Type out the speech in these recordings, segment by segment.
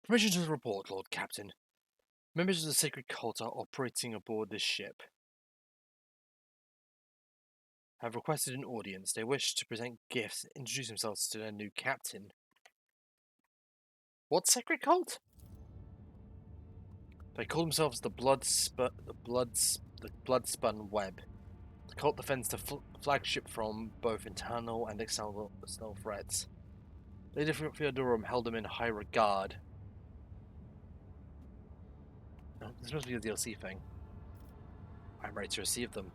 Permission to report, Lord Captain. Members of the sacred cult are operating aboard this ship. Have requested an audience. They wish to present gifts and introduce themselves to their new captain. What sacred cult? They call themselves the Bloodspun Web. The cult defends the flagship from both internal and external threats. Lady Theodorum held them in high regard. Oh, this must be a DLC thing. I'm ready to receive them.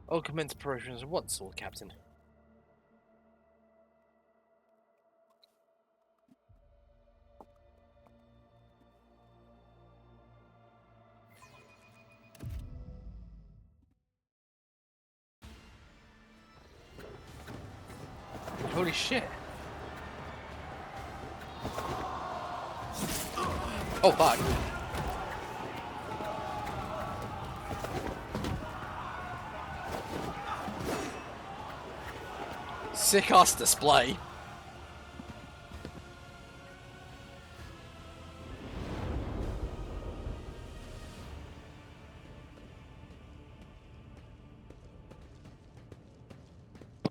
I'll commence preparations at once, Lord Captain. Holy shit! Oh fuck! Sick ass display.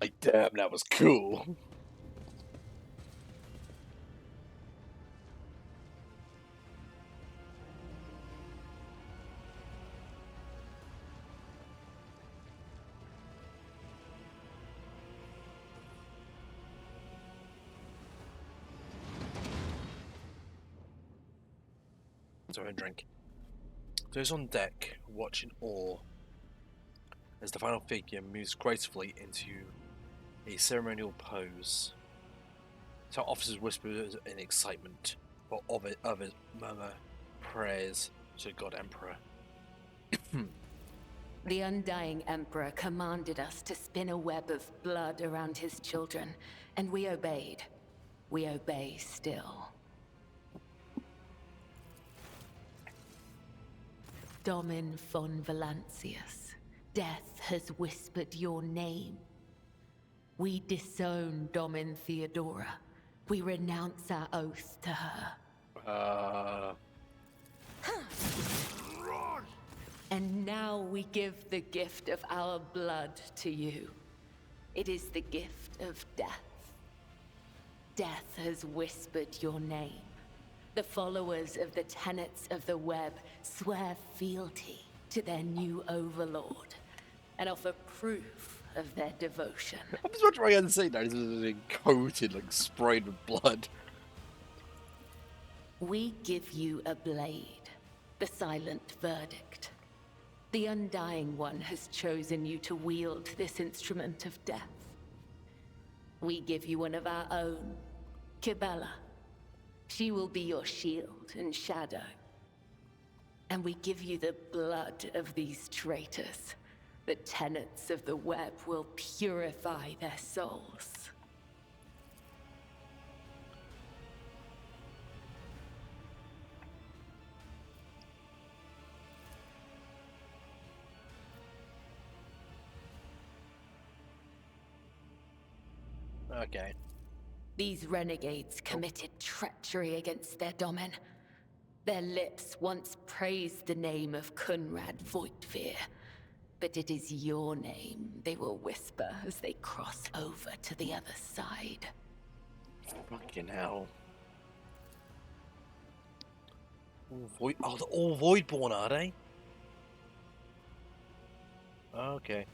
Like, damn, that was cool. Sorry, drink. Those on deck watch in awe as the final figure moves gracefully into a ceremonial pose. Some officers whisper in excitement, while others murmur prayers to God Emperor. The Undying Emperor commanded us to spin a web of blood around his children, and we obeyed. We obey still. Domin von Valancius, death has whispered your name. We disown Domin Theodora. We renounce our oath to her. And now we give the gift of our blood to you. It is the gift of death. Death has whispered your name. The followers of the tenets of the web swear fealty to their new overlord and offer proof of their devotion. I'm just trying to say that this is coated, like sprayed with blood. We give you a blade, the silent verdict. The Undying One has chosen you to wield this instrument of death. We give you one of our own, Kibella. She will be your shield and shadow. And we give you the blood of these traitors. The tenets of the web will purify their souls. Okay. These renegades committed treachery against their domin. Their lips once praised the name of Kunrad Voigtveer, but it is your name they will whisper as they cross over to the other side. Fucking hell. They're all Voidborn, are they? Okay.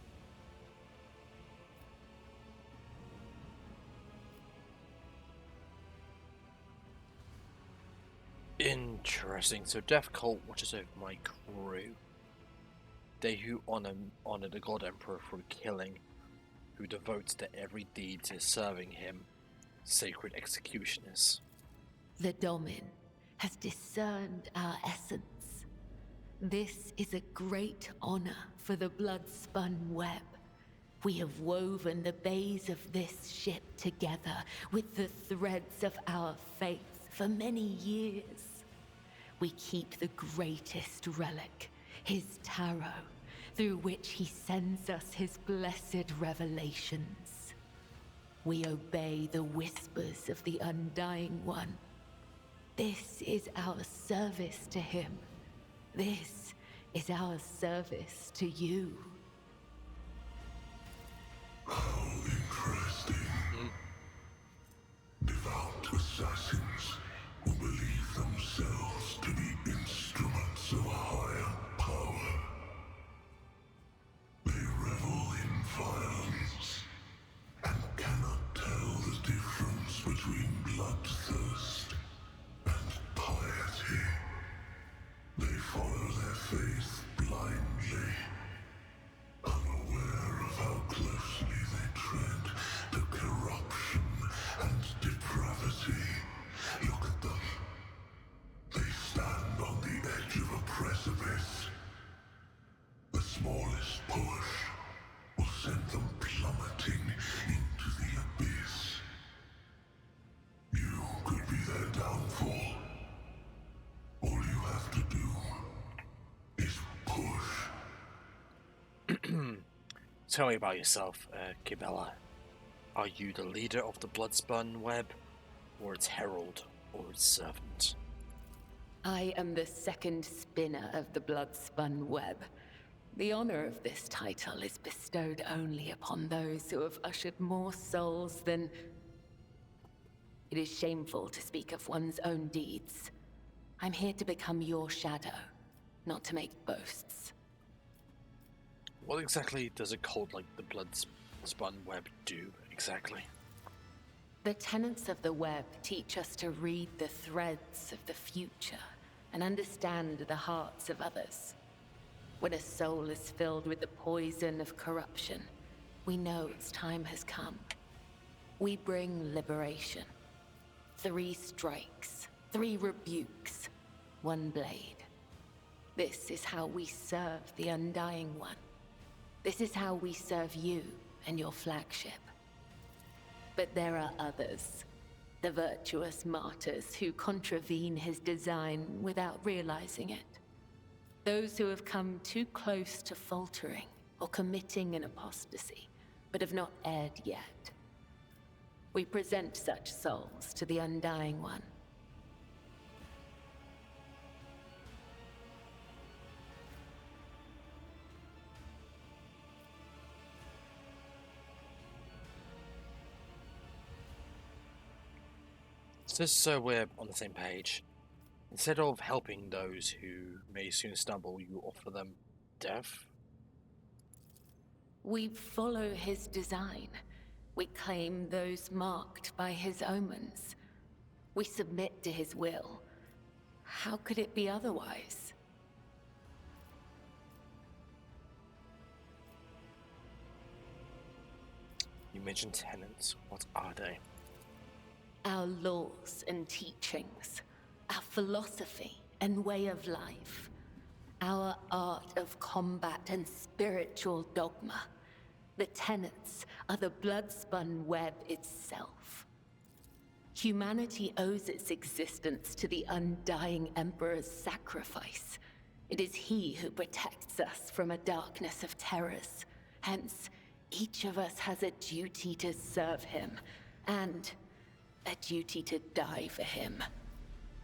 Interesting. So Death Cult watches over my crew. They who honor the God Emperor through killing, who devotes their every deed to serving him, sacred executioners. The Domin has discerned our essence. This is a great honor for the Bloodspun web. We have woven the bays of this ship together with the threads of our faith for many years. We keep the greatest relic, his tarot, through which he sends us his blessed revelations. We obey the whispers of the Undying One. This is our service to him. This is our service to you. How interesting. Devout assassins who believe themselves to be instruments of a higher power. They revel in violence and cannot tell the difference between bloodthirst and piety. They follow their faith blindly, unaware of how closely they tread the corruption and depravity. Look at them. They stand on the edge of a precipice. The smallest push will send them plummeting into the abyss. You could be their downfall. All you have to do is push. Tell me about yourself, Kibella. Are you the leader of the Bloodspun web, or its herald, or its servant? I am the second spinner of the Bloodspun web. The honor of this title is bestowed only upon those who have ushered more souls than... It is shameful to speak of one's own deeds. I'm here to become your shadow, not to make boasts. What exactly does a cult like the Bloodspun web do, exactly? The tenets of the web teach us to read the threads of the future and understand the hearts of others. When a soul is filled with the poison of corruption, we know its time has come. We bring liberation. 3 strikes, 3 rebukes, 1 blade. This is how we serve the Undying One. This is how we serve you and your flagship. But there are others, the virtuous martyrs who contravene his design without realizing it. Those who have come too close to faltering or committing an apostasy, but have not erred yet. We present such souls to the Undying One. Just so we're on the same page, instead of helping those who may soon stumble, you offer them death? We follow his design. We claim those marked by his omens. We submit to his will. How could it be otherwise? You mentioned tenets. What are they? Our laws and teachings, our philosophy and way of life, our art of combat and spiritual dogma. The tenets are the Bloodspun web itself. Humanity owes its existence to the Undying Emperor's sacrifice. It is he who protects us from a darkness of terrors. Hence, each of us has a duty to serve him, and a duty to die for him.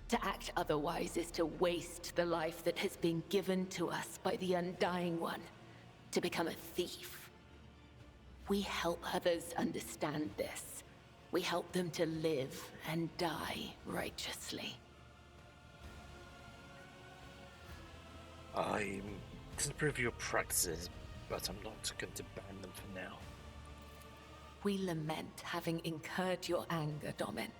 To act otherwise is to waste the life that has been given to us by the Undying One, to become a thief. We help others understand this. We help them to live and die righteously. I disapprove of your practices, but I'm not going to ban them for now. We lament having incurred your anger, Domin.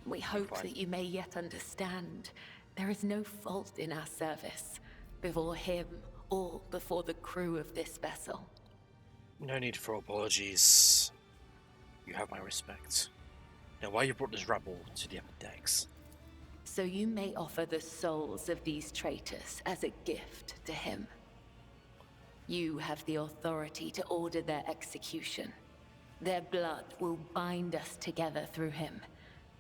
We hope that you may yet understand there is no fault in our service, before him or before the crew of this vessel. No need for apologies. You have my respect. Now, why you brought this rabble to the upper decks? So you may offer the souls of these traitors as a gift to him. You have the authority to order their execution. Their blood will bind us together through him.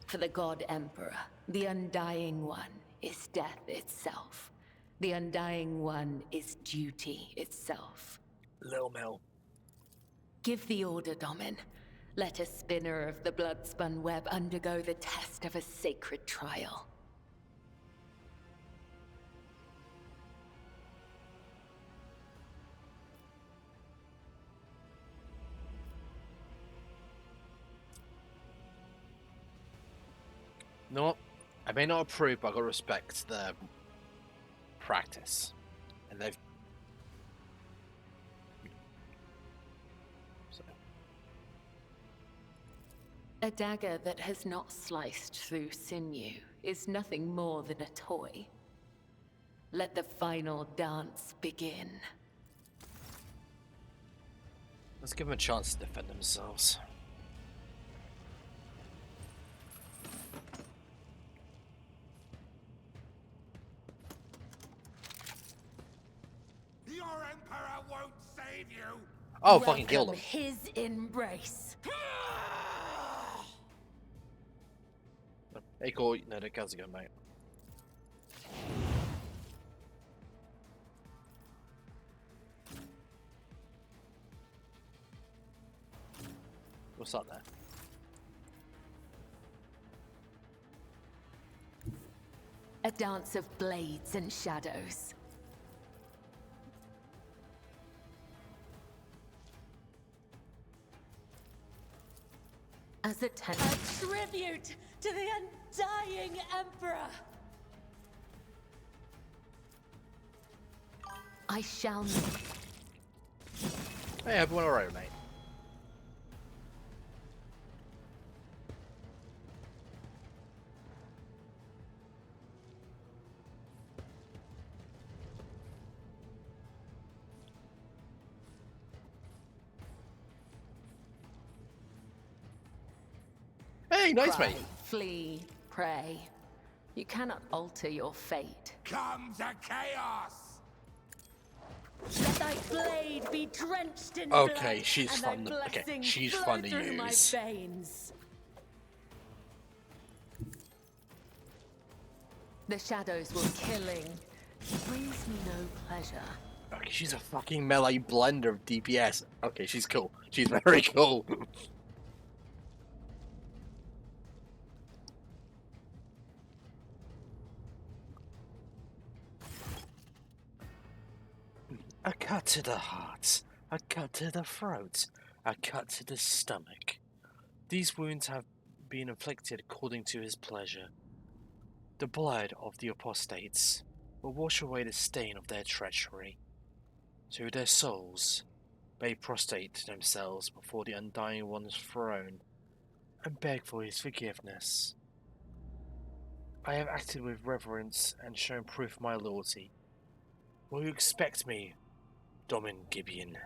For the God Emperor, the Undying One is death itself. The Undying One is duty itself. Lil Mel. Give the order, Domin. Let a spinner of the Bloodspun web undergo the test of a sacred trial. No, I may not approve, but I gotta respect their practice, and they've. So. A dagger that has not sliced through sinew is nothing more than a toy. Let the final dance begin. Let's give them a chance to defend themselves. Your Emperor won't save you! Oh, fucking kill them. His embrace. Hey, cool. No, that guy's a good mate. What's up there? A dance of blades and shadows. As a tribute to the undying Emperor. I shall not. Hey, everyone alright, mate? Hey, nice Cry, mate. flee, pray. You cannot alter your fate. Come to chaos! Let thy blade be drenched in Okay, blood, she's and fun. thy Okay, blessings she's flow fun to through my use. veins. The shadows will killing. Brings me no pleasure. Okay, she's a fucking melee blender of DPS. Okay, she's cool. She's very cool. A cut to the heart, a cut to the throat, a cut to the stomach. These wounds have been inflicted according to his pleasure. The blood of the apostates will wash away the stain of their treachery. So their souls may prostrate themselves before the Undying One's throne and beg for his forgiveness. I have acted with reverence and shown proof of my loyalty. Will you expect me, Domin Gibeon?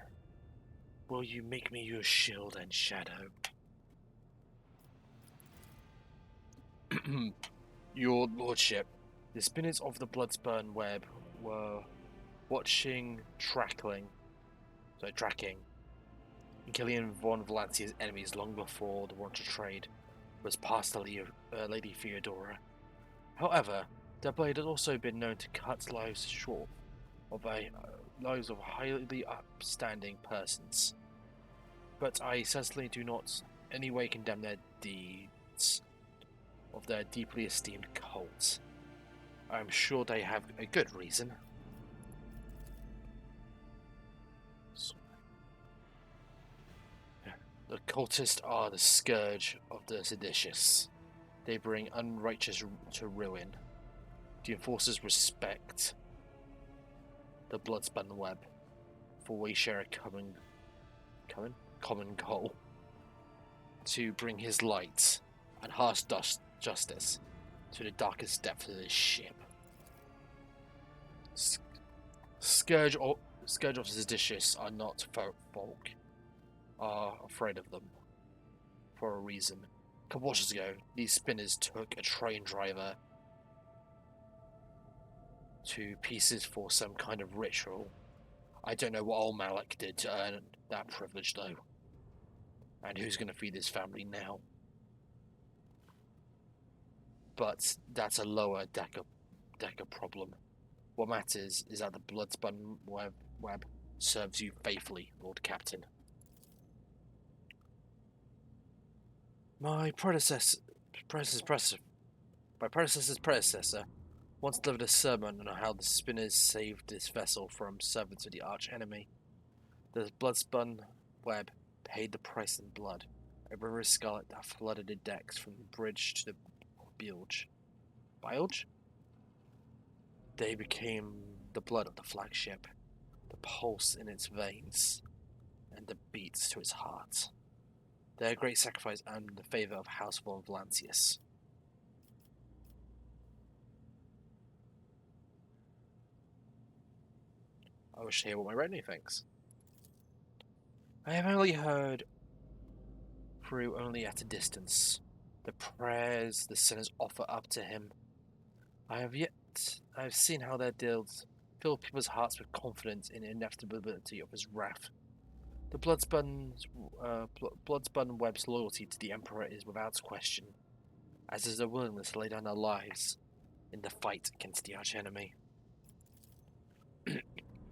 Will you make me your shield and shadow? Your lordship, the spinners of the Bloodspun web were tracking Gillian von Valancia's enemies long before the war to trade was past the Lady Theodora. However, their blade has also been known to cut lives short of lives of highly upstanding persons. But I certainly do not in any way condemn their deeds of their deeply esteemed cult. I am sure they have a good reason. The cultists are the scourge of the seditious. They bring unrighteous to ruin. The enforcers respect the Bloodspun web, for we share a common goal to bring his light and harsh justice to the darkest depths of this ship. Scourge of the seditious are not folk. Are afraid of them for a reason. A couple watches ago, these spinners took a train driver to pieces for some kind of ritual. I don't know what old Malik did to earn that privilege, though. And who's going to feed his family now? But that's a lower decker problem. What matters is that the Bloodspun web serves you faithfully, Lord Captain. My predecessor's predecessor once delivered a sermon on how the spinners saved this vessel from servants of the arch enemy. The Bloodspun web paid the price in blood, a river scarlet that flooded the decks from the bridge to the bilge. Bilge? They became the blood of the flagship, the pulse in its veins, and the beats to its heart. Their great sacrifice earned the favour of House von Valancius. I wish to hear what my retinue thinks. I have only heard through only at a distance the prayers the sinners offer up to him. I have seen how their deeds fill people's hearts with confidence in the inevitability of his wrath. The Bloodspun web's loyalty to the Emperor is without question, as is their willingness to lay down their lives in the fight against the archenemy.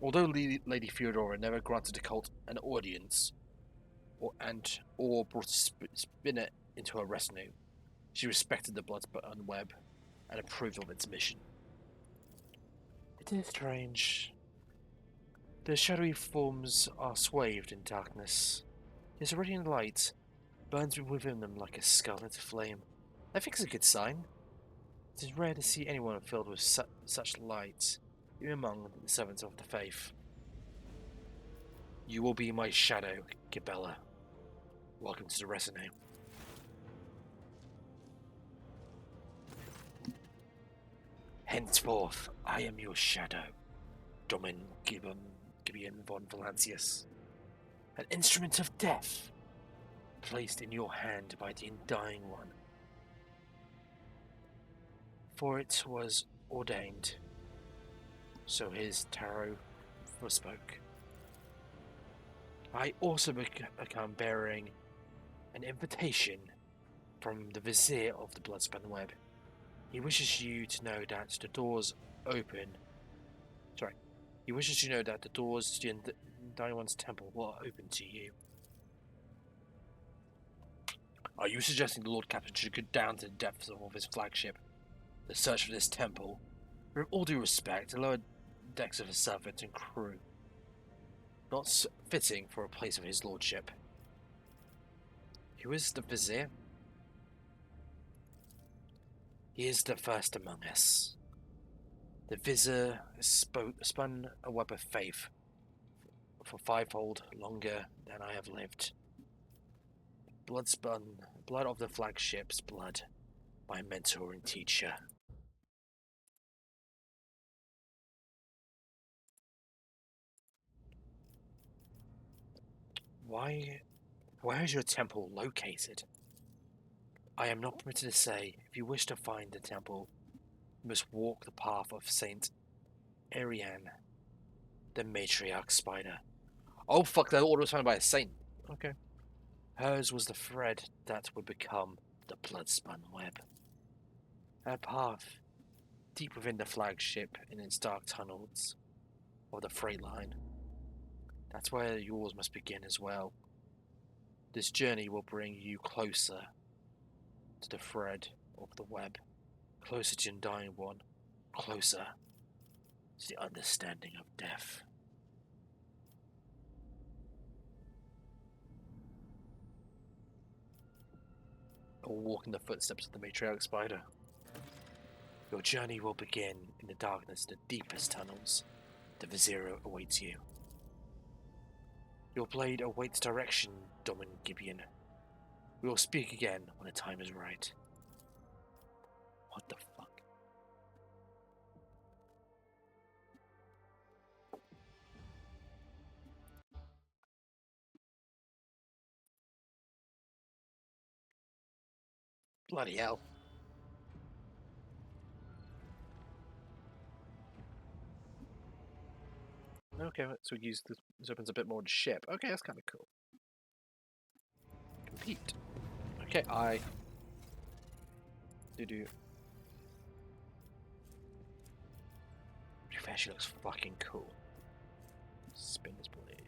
Although Lady Theodora never granted the cult an audience, or brought a spinner into her retinue, she respected the Bloodspun web and approved of its mission. It is strange. The shadowy forms are swathed in darkness, yet a radiant light burns within them like a scarlet flame. I think it's a good sign. It is rare to see anyone filled with such light, even among the servants of the faith. You will be my shadow, Gibella. Welcome to the retinue. Henceforth, I am your shadow, Domin Gibeon von Valancius, an instrument of death, placed in your hand by the Undying One. For it was ordained, so his tarot forspoke. I also become bearing an invitation from the Vizier of the Bloodspun Web. He wishes you to know that the doors open. He wishes you to know that the doors to the Undying One's temple will open to you. Are you suggesting the Lord Captain should go down to the depths of his flagship, the search for this temple? With all due respect, the lower decks of his servant and crew, not fitting for a place of his lordship. Who is the Vizier? He is the first among us. The Vizier spun a web of faith for fivefold longer than I have lived. Bloodspun, blood of the flagship's blood, my mentor and teacher. Where is your temple located? I am not permitted to say. If you wish to find the temple, you must walk the path of Saint Ariane, the matriarch spider. Oh fuck, that order was found by a saint. Okay. Hers was the thread that would become the Bloodspun web. Her path, deep within the flagship in its dark tunnels of the freight line. That's where yours must begin as well. This journey will bring you closer to the thread of the web, closer to the Undying One, closer to the understanding of death. I will walk in the footsteps of the matriarch spider. Your journey will begin in the darkness, the deepest tunnels. The Vizier awaits you. Your blade awaits direction, Domin Gibeon. We will speak again when the time is right. What the fuck? Bloody hell. Okay, so we use this opens a bit more to ship. Okay, that's kind of cool. Compete. Okay, I do. To be fair, she looks fucking cool. Spin this blade.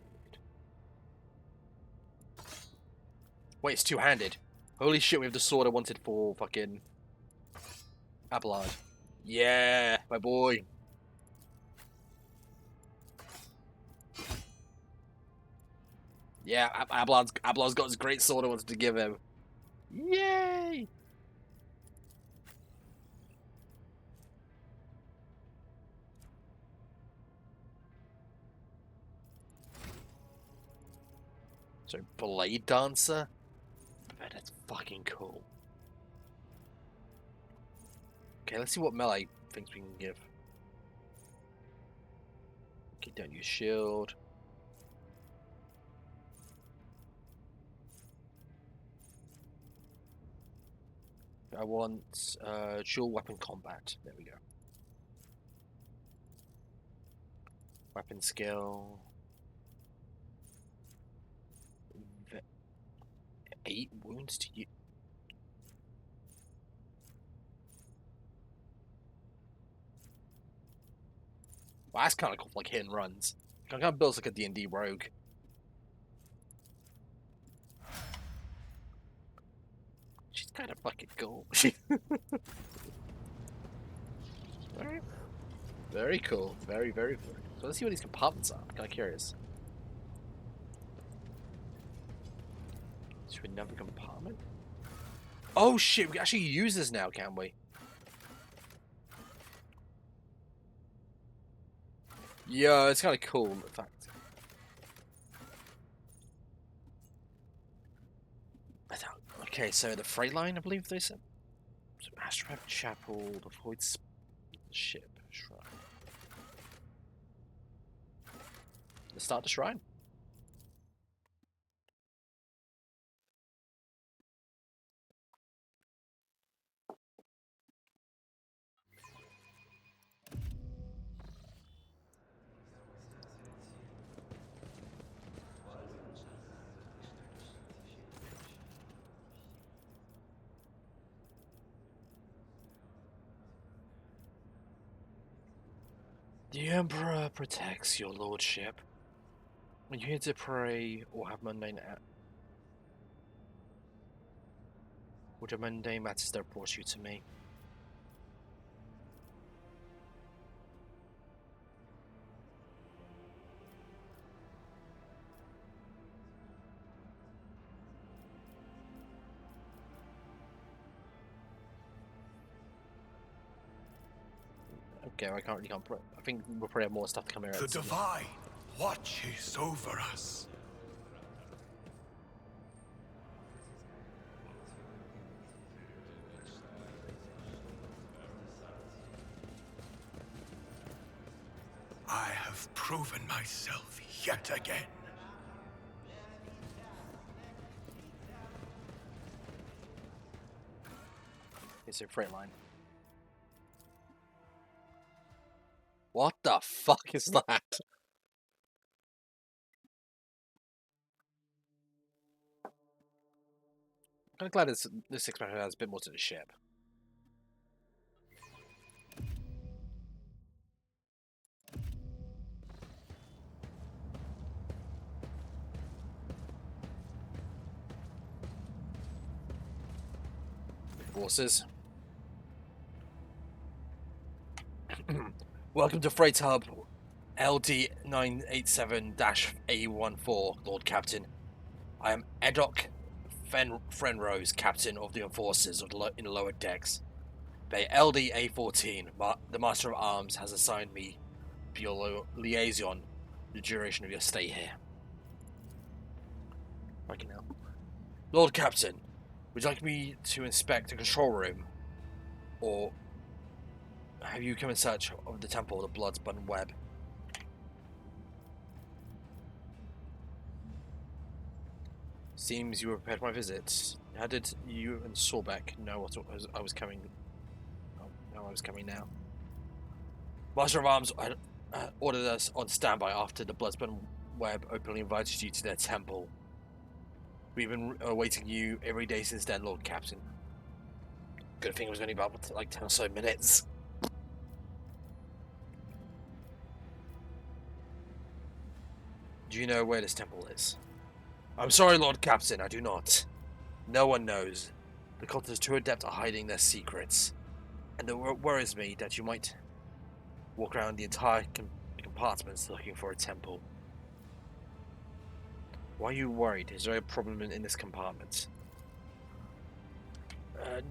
Wait, it's two-handed. Holy shit, we have the sword I wanted for fucking Abelard. Yeah, my boy. Yeah, Abelard's got his great sword I wanted to give him. Yay! So, Blade Dancer? I bet that's fucking cool. Okay, let's see what melee things we can give. Okay, don't use shield. I want dual weapon combat. There we go. Weapon skill. 8 wounds to you. Well, that's kind of cool, like hit and runs. Kind of builds like a D&D rogue. She's kind of fucking cool. Alright. Very cool. Very, very cool. So let's see what these compartments are. I'm kind of curious. Is there another compartment? Oh shit, we can actually use this now, can we? Yeah, it's kind of cool, in fact. Okay, so the freight line, I believe they said. So Astrap Chapel, the Void Ship Shrine. Let's start the shrine. The Emperor protects your lordship. When you're here to pray or have mundane would your mundane matters that brought you to me? Okay, I can't pray. I think we'll probably have more stuff coming out. The Divine watches over us. I have proven myself yet again. It's a freight line. What the fuck is that? I'm kind of glad this expansion has a bit more to the ship. Forces. Welcome to Freight Hub LD987-A14, Lord Captain. I am Edok Fenrose, Captain of the Enforcers in the lower decks. Bay LD-A14, the Master of Arms, has assigned me to be your liaison the duration of your stay here. Fucking hell. Lord Captain, would you like me to inspect the control room? Or have you come in search of the temple of the Bloodspun web? Seems you were prepared for my visit. How did you and Sorbeck know I was coming? I was coming now. Master of Arms ordered us on standby after the Bloodspun web openly invited you to their temple. We've been awaiting you every day since then, Lord Captain. Good thing it was only about like 10 or so minutes. Do you know where this temple is? I'm sorry, Lord Captain, I do not. No one knows. The cult is too adept at hiding their secrets. And it worries me that you might walk around the entire compartments looking for a temple. Why are you worried? Is there a problem in this compartment?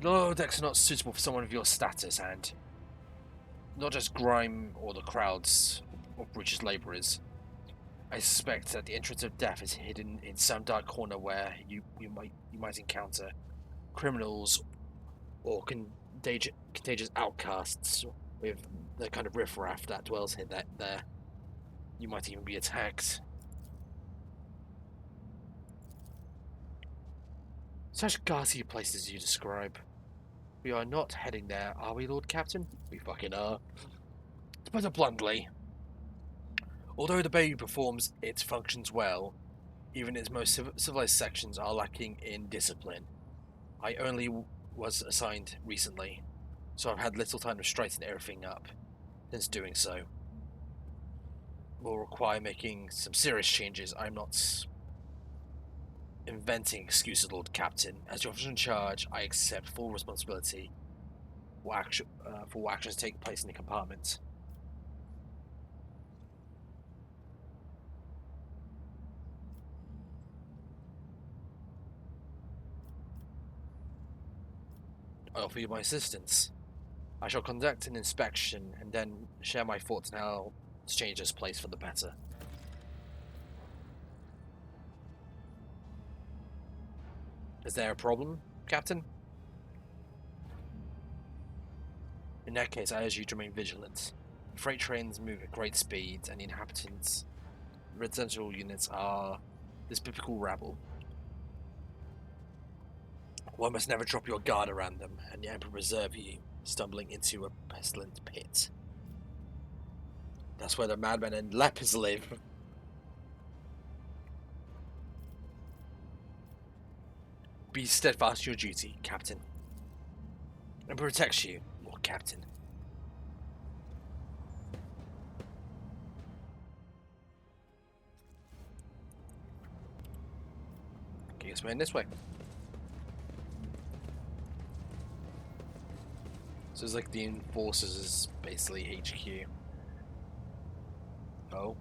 No, decks are not suitable for someone of your status, and not just Grime or the crowds of Bruce's labourers. I suspect that the entrance of death is hidden in some dark corner where you might encounter criminals or contagious outcasts with the kind of riffraff that dwells there. You might even be attacked. Such ghastly places you describe. We are not heading there, are we, Lord Captain? We fucking are. To put it bluntly, although the bay performs its functions well, even its most civilized sections are lacking in discipline. I only was assigned recently, so I've had little time to straighten everything up. Since doing so will require making some serious changes, I'm not inventing excuses, Lord Captain. As your officer in charge, I accept full responsibility for what actions take place in the compartment. I offer you my assistance. I shall conduct an inspection and then share my thoughts on how to change this place for the better. Is there a problem, Captain? In that case, I urge you to remain vigilant. Freight trains move at great speeds, and the inhabitants, residential units are this biblical rabble. One must never drop your guard around them, and the Emperor preserve you, stumbling into a pestilent pit. That's where the madmen and lepers live. Be steadfast to your duty, Captain, and protect you, Lord Captain. Okay, guess we're in this way. So it's like the Enforcers is basically HQ. Oh.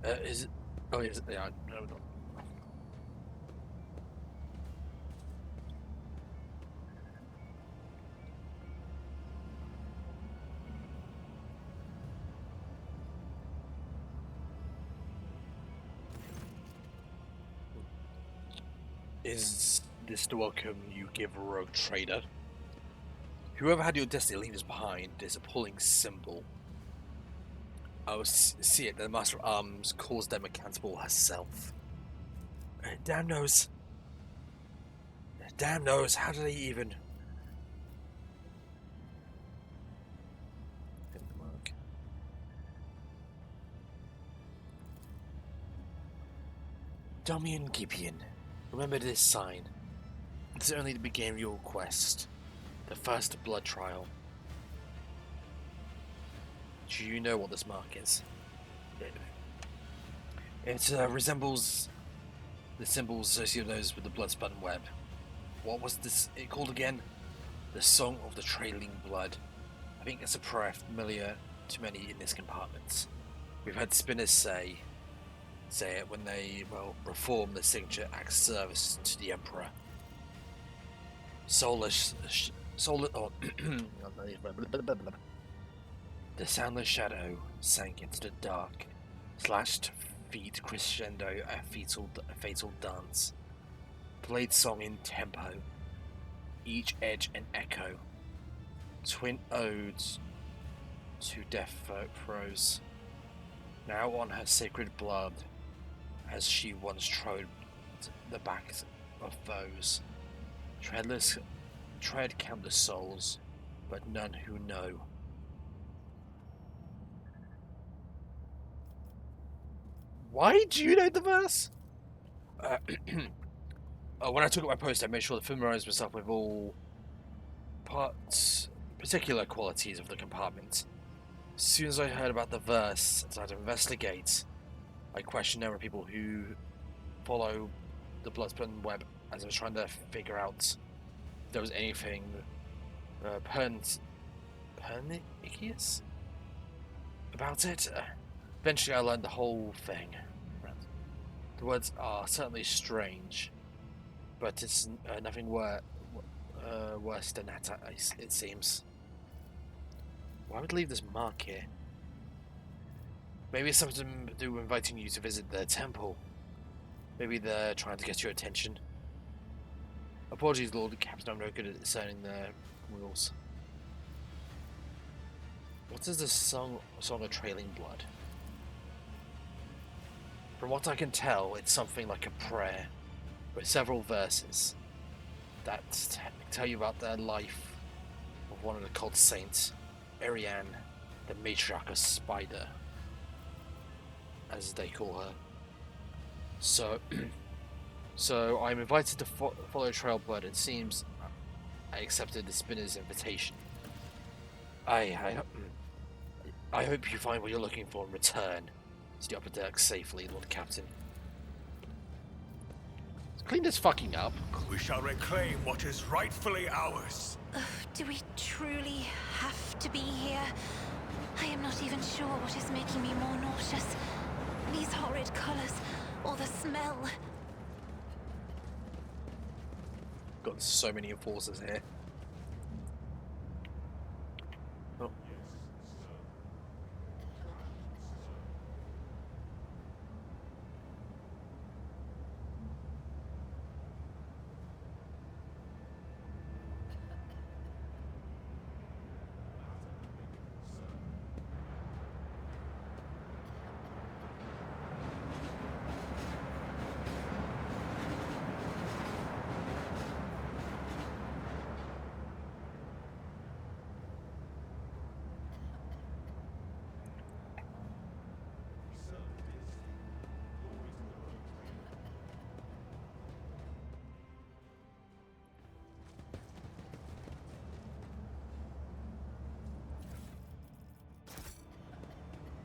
Is it? Oh, yes. Yeah, no. Is this the welcome you give a rogue trader? Whoever had your destiny leave us behind is a pulling symbol. I will see it that the Master of Arms calls them accountable herself. Damn knows. How do they even... Domian Gibeon, remember this sign. This is only the beginning of your quest. The first blood trial. Do you know what this mark is? It resembles the symbols associated with the Bloodspun web. What was it called again? The Song of the Trailing Blood. I think it's a prayer familiar to many in this compartment. We've had spinners say it when they, perform the signature act service to the Emperor. The soundless shadow sank into the dark, slashed feet crescendo a fatal dance. Played song in tempo, each edge an echo. Twin odes to death throes. Now on her sacred blood, as she once trod the backs of foes. Tread countless souls, but none who know. Why do you know the verse? When I took up my post, I made sure to familiarise myself with all particular qualities of the compartment. As soon as I heard about the verse and started to investigate, I questioned a number of people who follow the Bloodspun web as I was trying to figure out if there was anything pernicious about it. Eventually I learned the whole thing. The words are certainly strange, but it's nothing worse than that, it seems. Why would I leave this mark here? Maybe it's something to do with inviting you to visit their temple. Maybe they're trying to get your attention. Apologies, Lord Captain, I'm no good at discerning the rules. What is the song of Trailing Blood? From what I can tell, it's something like a prayer, with several verses that tell you about the life of one of the cult saints, Ariane, the matriarch of Spider, as they call her. So I'm invited to follow Trail Blood. It seems I accepted the spinner's invitation. I hope you find what you're looking for and return to the upper deck safely, Lord Captain. Clean this fucking up. We shall reclaim what is rightfully ours. Do we truly have to be here? I am not even sure what is making me more nauseous. These horrid colors, or the smell. Got so many enforcers here. Oh.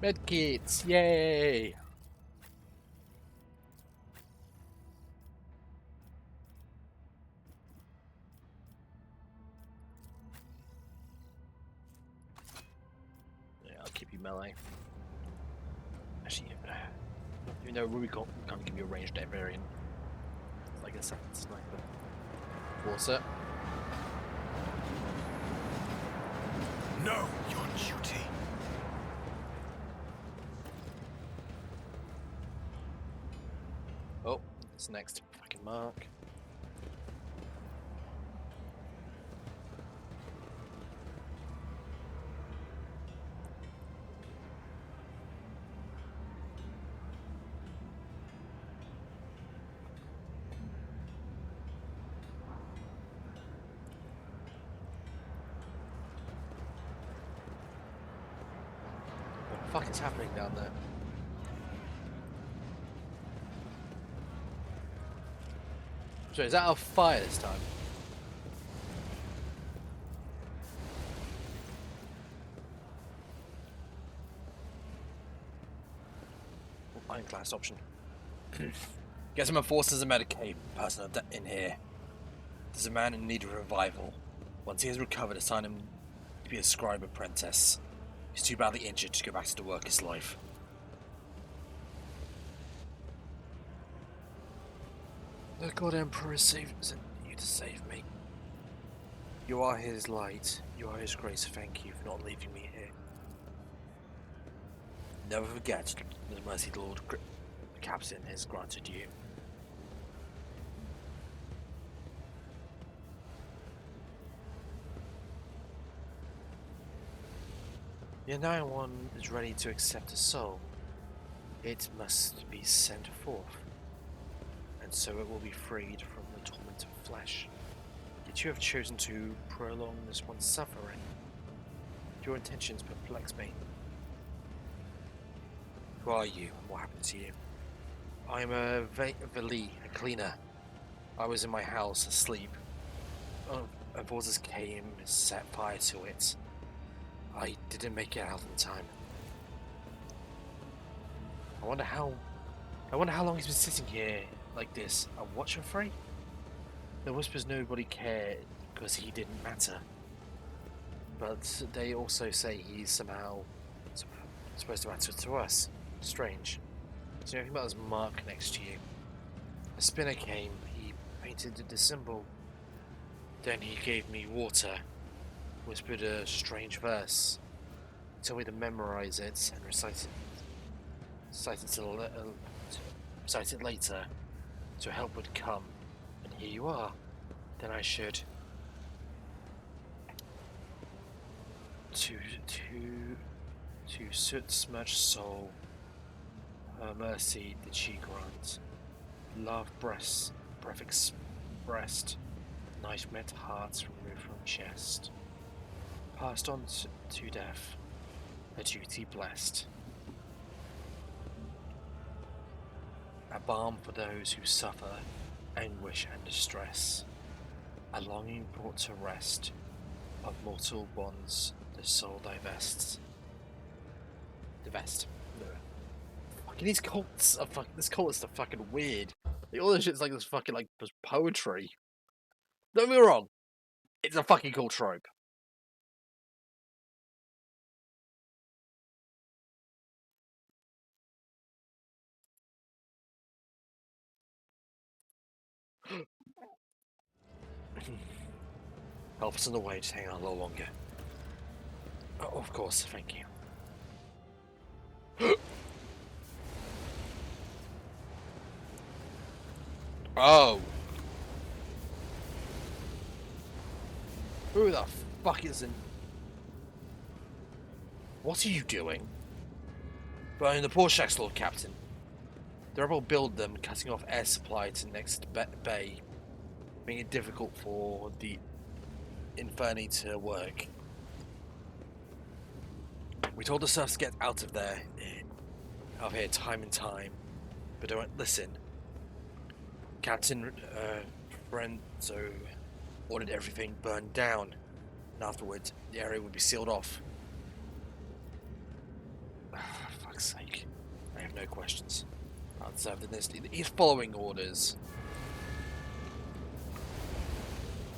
Medkits, yay! Yeah, I'll keep you melee. Actually, even though Ruby can't give you a ranged variant, it's like a second sniper. Water. Know your duty. Oh, it's next fucking mark. What the fuck is happening down there? So is that our fire this time? Ironclad option. Get some enforcers and Medicaid personnel in here. There's a man in need of revival. Once he has recovered, assign him to be a scribe apprentice. He's too badly injured to go back to the worker's life. The God Emperor has sent you to save me. You are his light. You are his grace. Thank you for not leaving me here. Never forget the mercy Lord Captain has granted you. The Nine One is ready to accept a soul. It must be sent forth, and so it will be freed from the torment of flesh. Yet you have chosen to prolong this one's suffering. Your intentions perplex me. Who are you, and what happened to you? I am a Vali, a cleaner. I was in my house asleep. Enforcers came, set fire to it. I didn't make it out in time. I wonder how long he's been sitting here like this. A watcher free? The whispers nobody cared because he didn't matter. But they also say he's somehow supposed to matter to us. Strange. Do you know anything about this mark next to you? A spinner came, he painted the symbol. Then he gave me water, whispered a strange verse, told me to memorize it and recite it cited later, so help would come, and here you are. Then I should to soot-smudged soul, her mercy did she grant. Love breath expressed, night met hearts removed from chest. Passed on to death, her duty blessed. A balm for those who suffer anguish and distress. A longing brought to rest, of mortal bonds the soul divests. Fucking these cults are this cult is fucking weird. Like, all this shit's like this fucking like this poetry. Don't get me wrong, it's a fucking cool trope. Help us on the way, just hang on a little longer. Oh, of course, thank you. Oh! Who the fuck is in... What are you doing? Burning the poor shacks, Lord Captain. The rebel build them, cutting off air supply to next bay, making it difficult for the Inferni to work. We told the serfs to get out of here time and time, but they won't listen. Captain Renzo ordered everything burned down, and afterwards the area would be sealed off. For fuck's sake, I have no questions. I'll serve the list. He's following orders.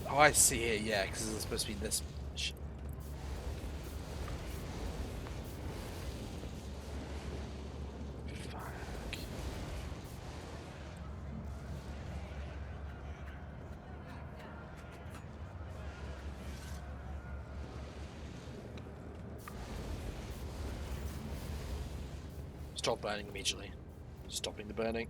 Oh, I see here, yeah, because it's supposed to be this. Fuck. Stop burning immediately. Stopping the burning.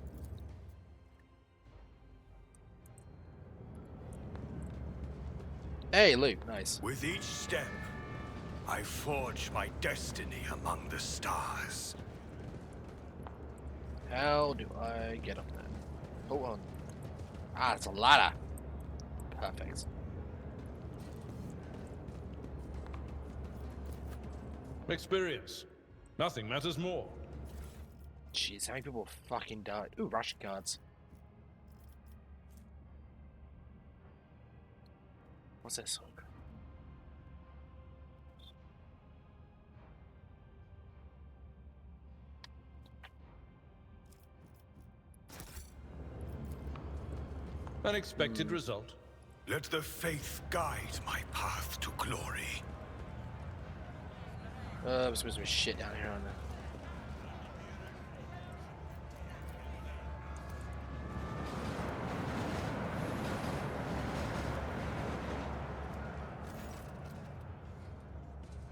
Hey, Luke, nice. With each step, I forge my destiny among the stars. How do I get up there? Hold on. Ah, it's a ladder. Perfect. Experience. Nothing matters more. Jeez, how many people fucking died? Ooh, ration cards. What's this song? Unexpected result. Let the faith guide my path to glory. There's some shit down here on there.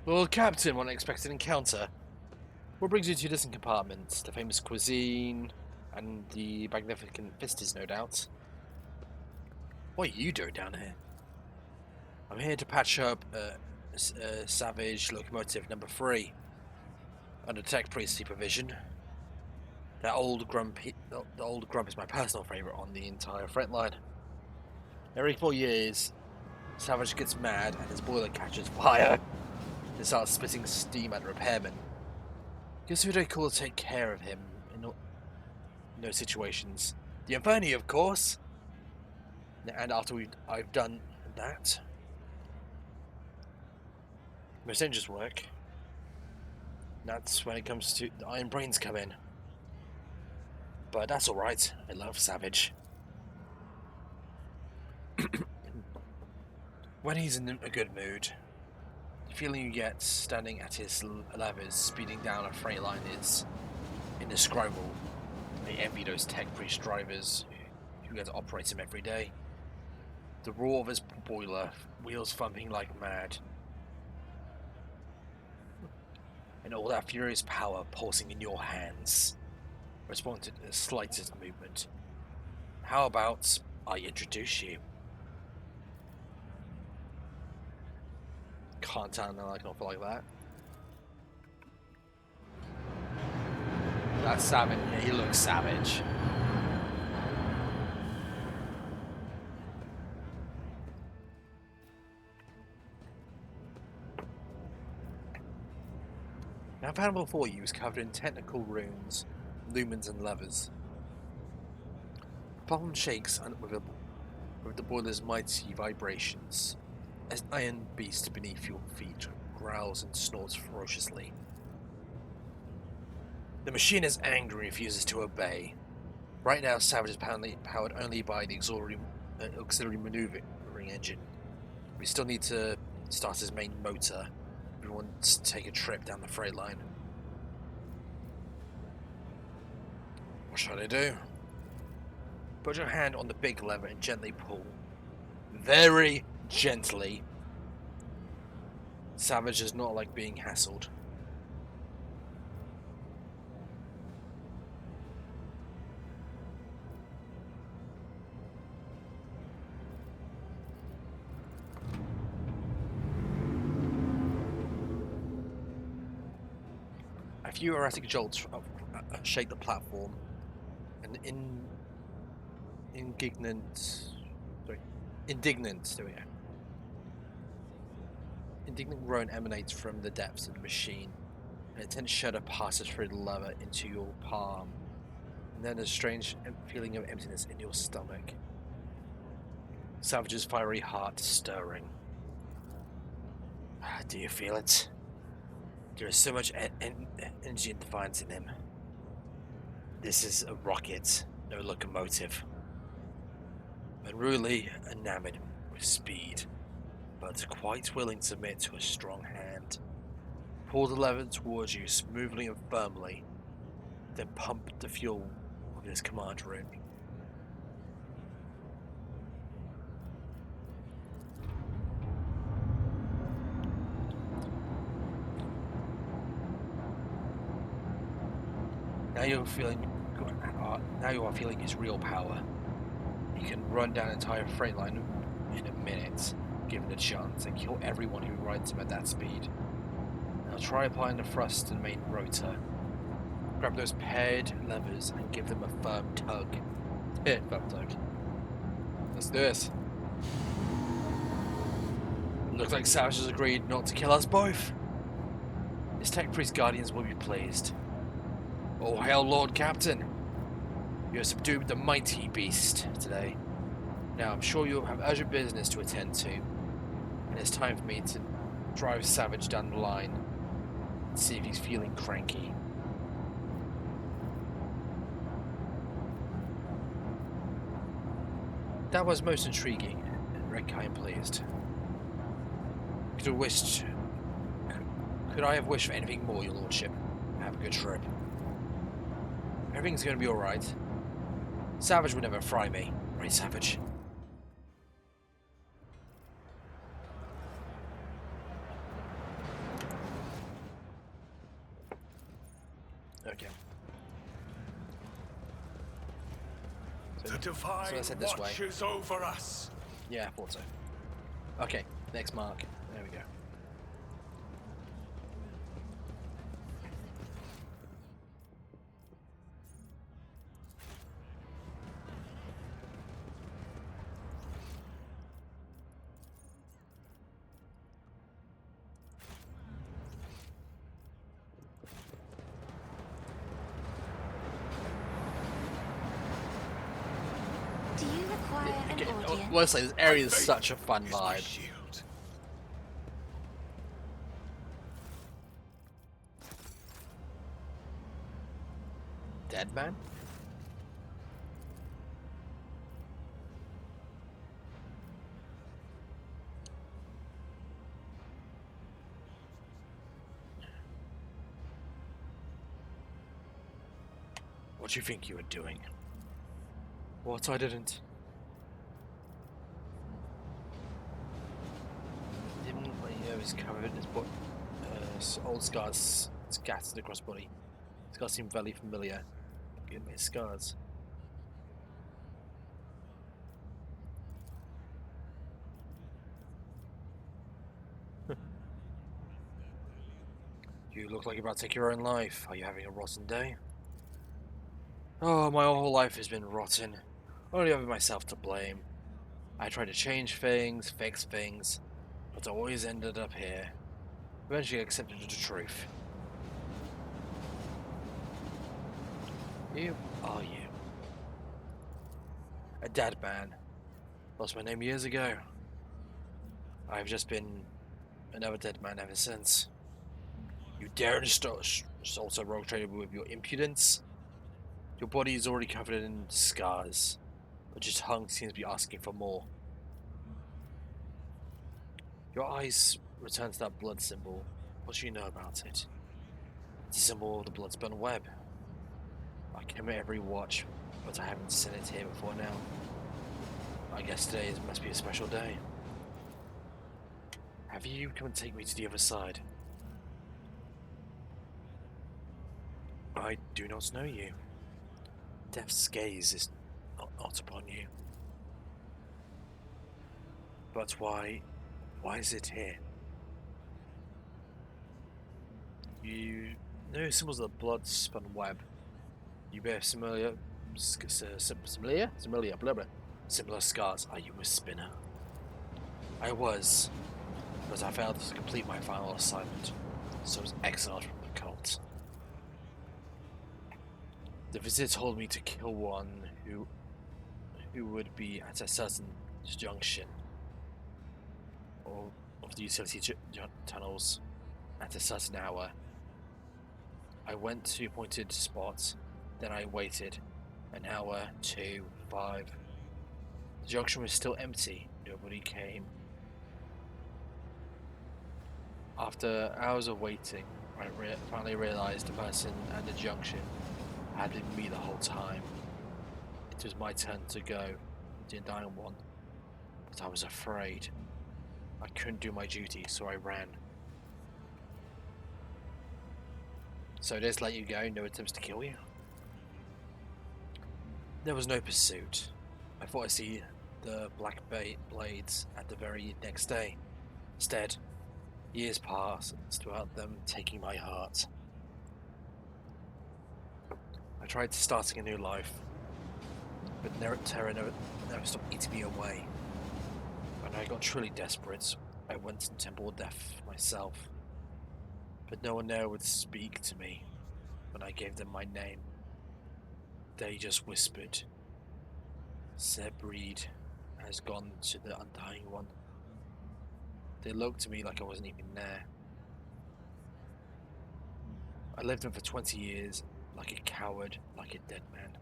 Lord Captain, what an unexpected encounter. What brings you to this compartment? The famous cuisine and the magnificent vistas, no doubt. What are you doing down here? I'm here to patch up Savage Locomotive number 3 under Tech Priest supervision. The old grump is my personal favourite on the entire front line. Every 4 years, Savage gets mad and his boiler catches fire. He starts spitting steam at the repairman. Guess who they call to take care of him in those situations? The Inferni, of course! And after I've done that, most dangerous work, that's when it comes to the Iron Brains come in. But that's alright, I love Savage. When he's in a good mood, the feeling you get standing at his levers speeding down a freight line is indescribable. I envy those Tech Priest drivers who get to operate him every day. The roar of his boiler, wheels thumping like mad, and all that furious power pulsing in your hands. responding to the slightest movement. How about I introduce you? Can't tell no, I can offer like that. That's savage. Yeah, he looks savage. Now, Animal 4U is covered in technical runes, lumens, and levers. The platform shakes with the boiler's mighty vibrations as an iron beast beneath your feet growls and snorts ferociously. The machine is angry and refuses to obey. Right now, Savage is powered only by the auxiliary maneuvering engine. We still need to start his main motor if we want to take a trip down the freight line. What should I do? Put your hand on the big lever and gently pull. Very gently. Savage does not like being hassled. A few erratic jolts shake the platform. An indignant, there we go. Indignant groan emanates from the depths of the machine. An intense shudder passes through the lever into your palm, and then a strange feeling of emptiness in your stomach. Savage's fiery heart stirring. Do you feel it? There is so much energy and defiance in him. This is a rocket, no locomotive. Unruly, enamored with speed, but quite willing to submit to a strong hand. Pull the lever towards you smoothly and firmly, then pump the fuel with his command room. Now you are feeling his real power. He can run down an entire freight line in a minute, given the chance, and kill everyone who rides him at that speed. Now try applying the thrust to the main rotor. Grab those paired levers and give them a firm tug. Firm tug. Let's do this. Looks like Savage has agreed not to kill us both. His Tech Priest Guardians will be pleased. Oh, hail Lord Captain! You have subdued the mighty beast today. Now, I'm sure you have urgent business to attend to, and it's time for me to drive Savage down the line and see if he's feeling cranky. That was most intriguing, and Rick, I am pleased. Could I have wished for anything more, your lordship? Have a good trip. Everything's going to be alright. Savage would never fry me. Right, Savage? Okay. The divine let's head this way. watches over us. Yeah, I thought so. Okay, next mark. There we go. Do you require an audience? Honestly, this area is My faith such a fun is my vibe. shield. Dead man? What do you think you were doing? What? I didn't. Didn't let you know he's covered in his body. Old scars scattered across body. Scars seem very familiar. at my scars. You look like you're about to take your own life. Are you having a rotten day? Oh, my whole life has been rotten. Only having myself to blame. I tried to change things, fix things, but I always ended up here. Eventually accepted the truth. You are you. A dead man. Lost my name years ago. I've just been another dead man ever since. You dare to assault a rogue trader with your impudence? Your body is already covered in scars, but your tongue seems to be asking for more. Your eyes return to that blood symbol. What do you know about it? It's a symbol of the Bloodspun web. I came at every watch, but I haven't seen it here before now. I guess today must be a special day. Have you come and take me to the other side? I do not know you. Death's gaze is not upon you. But why is it here? You know symbols of the Bloodspun web. You bear similar scars. Are you a spinner? I was, but I failed to complete my final assignment, so I was exiled from the cult. The vizier told me to kill one who would be at a certain junction of the utility tunnels at a certain hour. I went to appointed spots, then I waited an hour, 2, 5. The junction was still empty. Nobody came. After hours of waiting, I finally realized the person at the junction had been me the whole time. It was my turn to go, the dying one, but I was afraid. I couldn't do my duty, so I ran. So just let you go, no attempts to kill you? There was no pursuit. I thought I'd see the black blades at the very next day. Instead, years passed without them taking my heart. I tried starting a new life, but terror never stopped eating me away. When I got truly desperate, I went to Temple of Death myself, but no one there would speak to me when I gave them my name. They just whispered, "Sir Breed has gone to the Undying One." They looked at me like I wasn't even there. I lived them for 20 years, like a coward, like a dead man.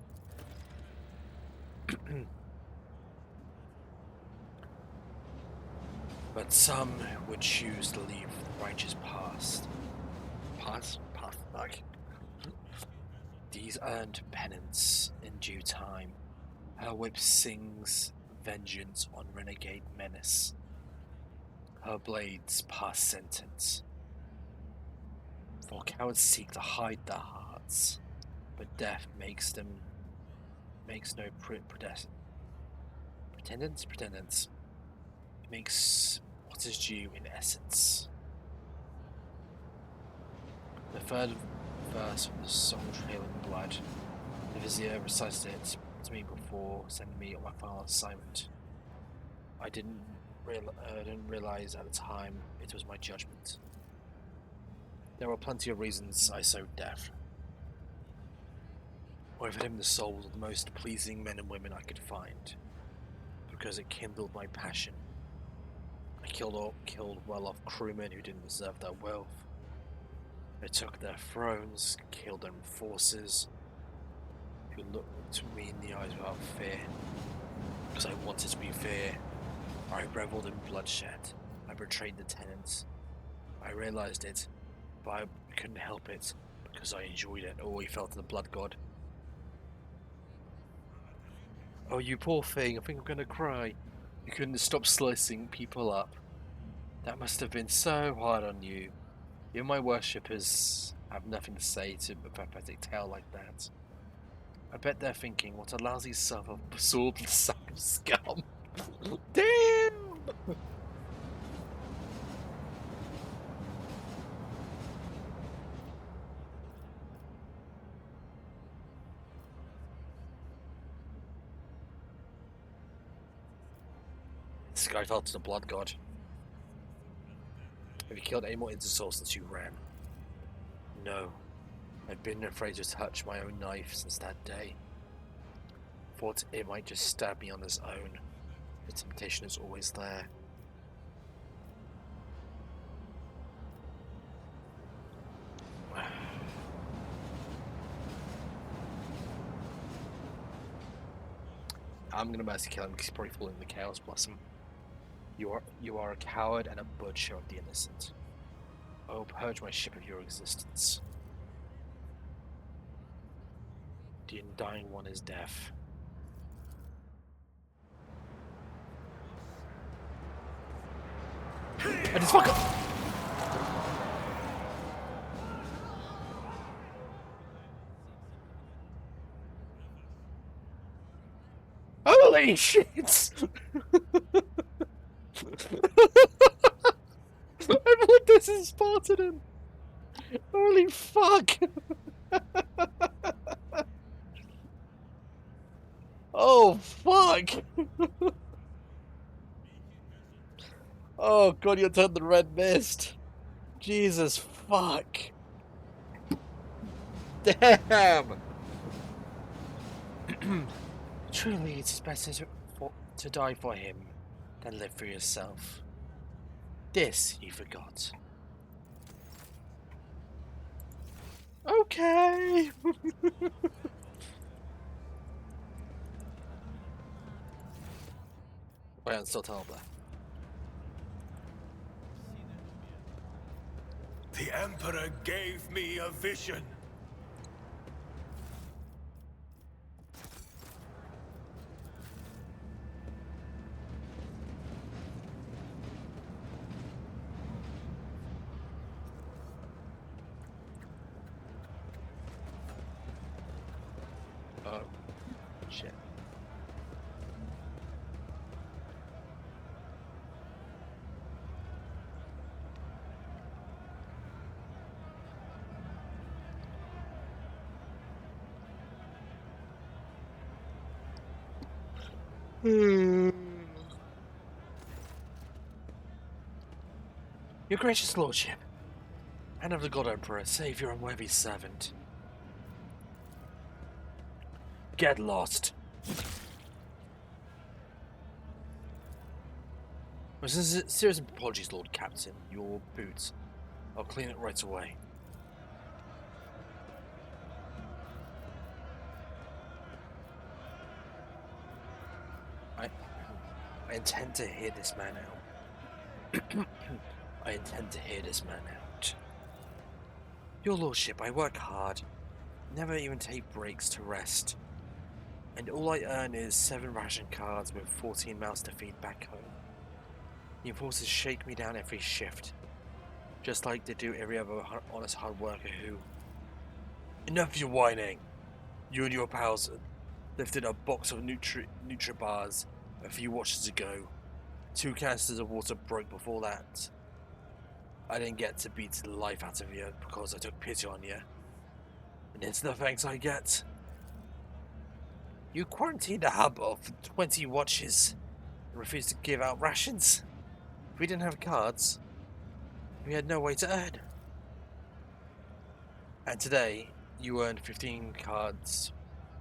But some would choose to leave the righteous path. Like these earned penance in due time. Her whip sings vengeance on renegade menace. Her blades pass sentence. For cowards seek to hide their hearts, but death makes no pretendence. It makes what is due in essence. The third verse of the song Trailing Blood. The vizier recited it to me before sending me on my final assignment. I didn't realize at the time it was my judgment. There were plenty of reasons I sowed death. I fed him the souls of the most pleasing men and women I could find, because it kindled my passion. I killed well-off crewmen who didn't deserve their wealth. I took their thrones, killed their forces, who looked me in the eyes without fear, because I wanted to be fair. I reveled in bloodshed. I betrayed the tenants. I realized it, but I couldn't help it, because I enjoyed it. Oh, he fell to the blood god. Oh, you poor thing, I think I'm gonna cry. You couldn't stop slicing people up. That must have been so hard on you. Even my worshippers have nothing to say to a pathetic tale like that. I bet they're thinking, what a lousy self-absorbed sack of scum. Damn! This guy fell to the blood god. Have you killed any more Intersoul since you ran? No. I've been afraid to touch my own knife since that day. Thought it might just stab me on its own. The temptation is always there. I'm gonna mercy kill him because he's probably falling in the chaos, bless him. You are a coward and a butcher of the innocent. I will purge my ship of your existence. The undying one is death. I just fuck up. Holy shit! Everyone this is spotted him. Holy fuck! Oh fuck! Oh god, you turned the red mist. Jesus fuck! Damn! Truly, it's better to die for him than live for yourself. This you forgot. Okay. Wait, I'm still telling that. The Emperor gave me a vision. Oh, shit. Your gracious lordship, and of the God Emperor, save your unworthy servant. Get lost. Well, serious apologies, Lord Captain. Your boots. I'll clean it right away. I intend to hear this man out. I intend to hear this man out. Your lordship, I work hard. Never even take breaks to rest. And all I earn is 7 ration cards with 14 mouths to feed back home. The enforcers shake me down every shift. Just like they do every other honest hard worker who... Enough of your whining! You and your pals lifted a box of Nutri bars a few watches ago. 2 canisters of water broke before that. I didn't get to beat the life out of you because I took pity on you. And it's the thanks I get. You quarantined a hub of 20 watches and refused to give out rations. If we didn't have cards, we had no way to earn. And today, you earned 15 cards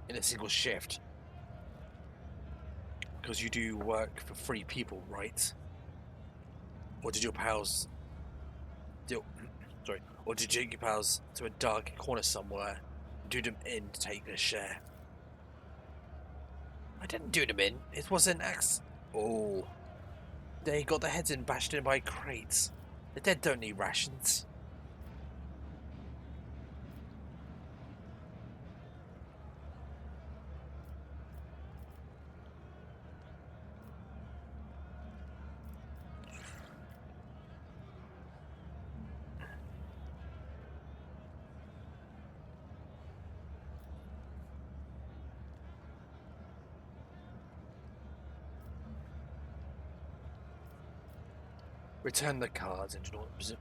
in a single shift. Because you do work for 3 people, right? Or did your pals... Or did you take your pals to a dark corner somewhere and do them in to take their share? I didn't do them in. It was an axe. Oh. They got their heads in bashed in by crates. The dead don't need rations. Return the cards and do not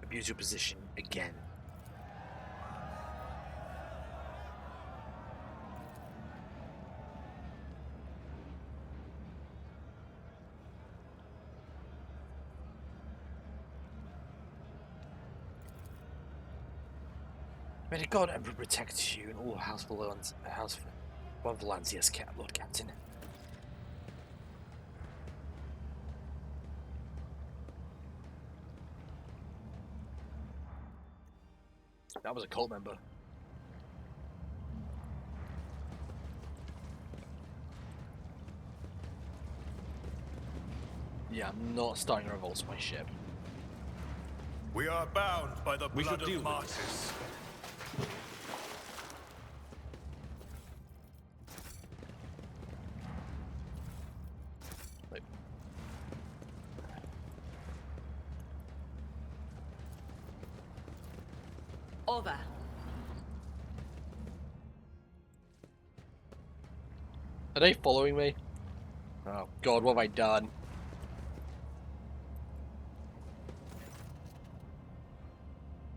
abuse your position again. May the God Emperor protect you and all House Von Valancius, Lord Captain. That was a cult member. Yeah, I'm not starting a revolt on my ship. We are bound by the We should blood deal of with martyrs. Wait. Over. Are they following me? Oh God, what have I done?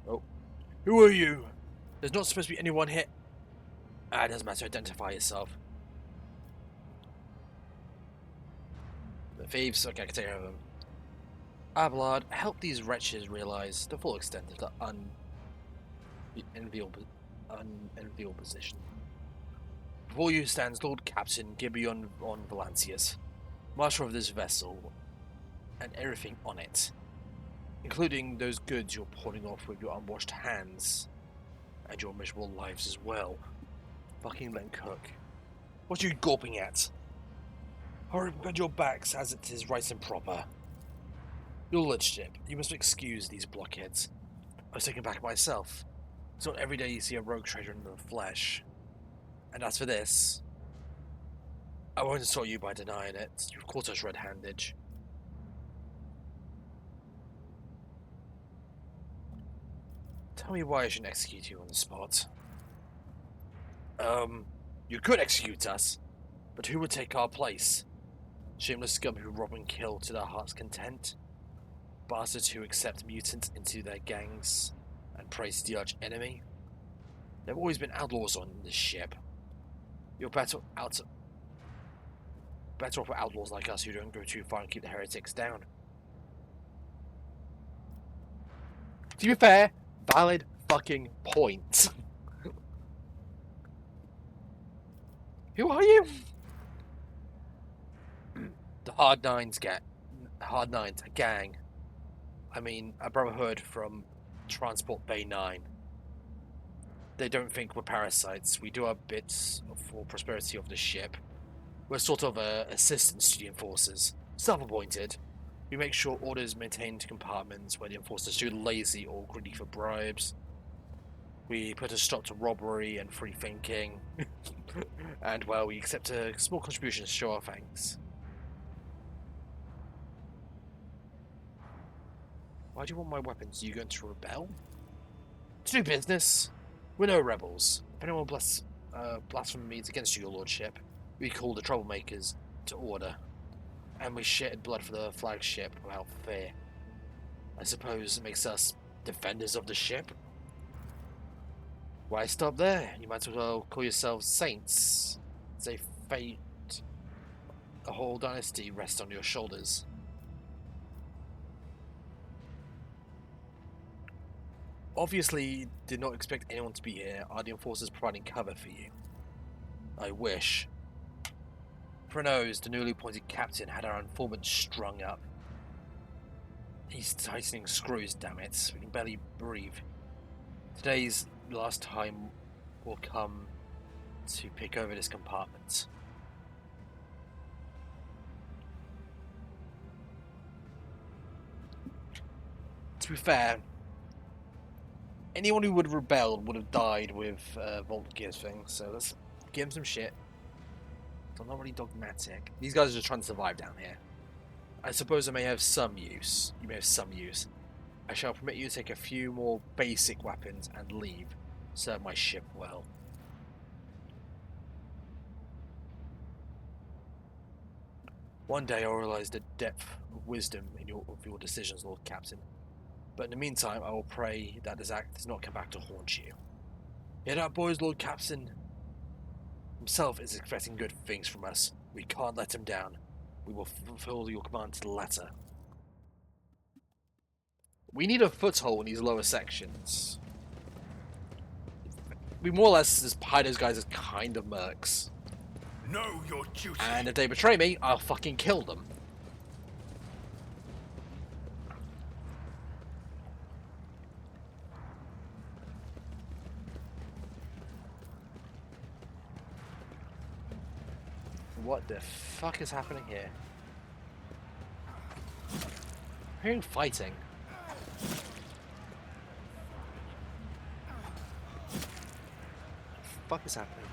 Oh. Who are you? There's not supposed to be anyone here. Ah, it doesn't matter, identify yourself. The thieves? Okay, I can take care of them. Abelard, help these wretches realize the full extent of the unenviable position. Before you stands Lord Captain Gibeon von Valancius, Master of this vessel, and everything on it, including those goods you're pawning off with your unwashed hands, and your miserable lives as well. Fucking Len Cook. What are you gawping at? Hurry bend your backs as it is right and proper. Your lordship, you must excuse these blockheads. I was taken back myself. It's not every day you see a rogue trader in the flesh. And as for this, I won't insult you by denying it. You've caught us red-handed. Tell me why I shouldn't execute you on the spot. You could execute us, but who would take our place? Shameless scum who rob and kill to their heart's content? Bastards who accept mutants into their gangs and praise the arch enemy? There have always been outlaws on this ship. You're better off with outlaws like us who don't go too far and keep the heretics down. To be fair, valid fucking point. Who are you? The Hard Nines, a gang. I mean, a brotherhood from Transport Bay 9. They don't think we're parasites. We do our bits for prosperity of the ship. We're sort of assistants to the enforcers. Self-appointed. We make sure orders maintained compartments where the enforcers are too lazy or greedy for bribes. We put a stop to robbery and free thinking. And, well, we accept a small contribution to show our thanks. Why do you want my weapons? Are you going to rebel? To do business. We're no rebels. If anyone blasphemies against you, your lordship, we call the troublemakers to order. And we shed blood for the flagship without fear. I suppose it makes us defenders of the ship? Why stop there? You might as well call yourselves saints. It's a fate. A whole dynasty rests on your shoulders. Obviously, did not expect anyone to be here. Are the enforcers providing cover for you? I wish. For knows, the newly appointed captain had our informant strung up. He's tightening screws, damn it. We can barely breathe. Today's last time will come to pick over this compartment. To be fair, anyone who would have rebelled would have died with Volt Gear's thing, so let's give him some shit. I'm not really dogmatic. These guys are just trying to survive down here. I suppose I may have some use. You may have some use. I shall permit you to take a few more basic weapons and leave. Serve my ship well. One day I'll realize the depth of wisdom in your decisions, Lord Captain. But in the meantime, I will pray that this act does not come back to haunt you. Hear that, boys? Lord Captain himself is expecting good things from us. We can't let him down. We will fulfill your command to the letter. We need a foothold in these lower sections. We more or less just hide those guys as kind of mercs. Know your duty. And if they betray me, I'll fucking kill them. What the fuck is happening here? I'm hearing fighting. What the fuck is happening?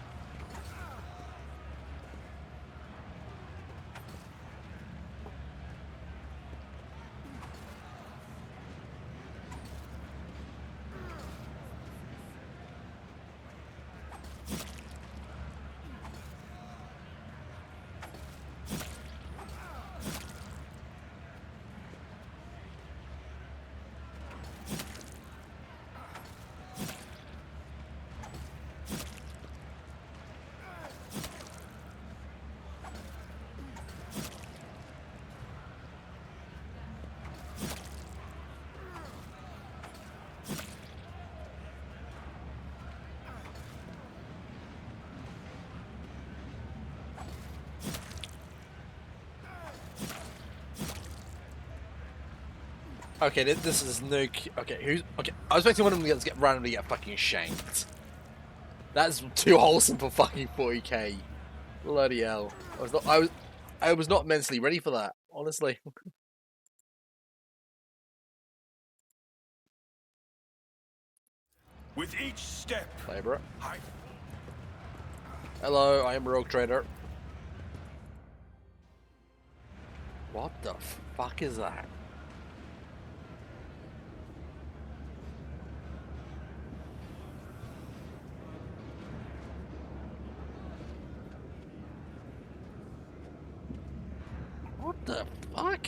Okay, this is no. Okay, who's okay? I was expecting one of them to get randomly get fucking shanked. That's too wholesome for fucking 40k. Bloody hell! I was not mentally ready for that. Honestly. With each step, Hey, bro. I... Hello, I am Rogue Trader. What the fuck is that? What the fuck?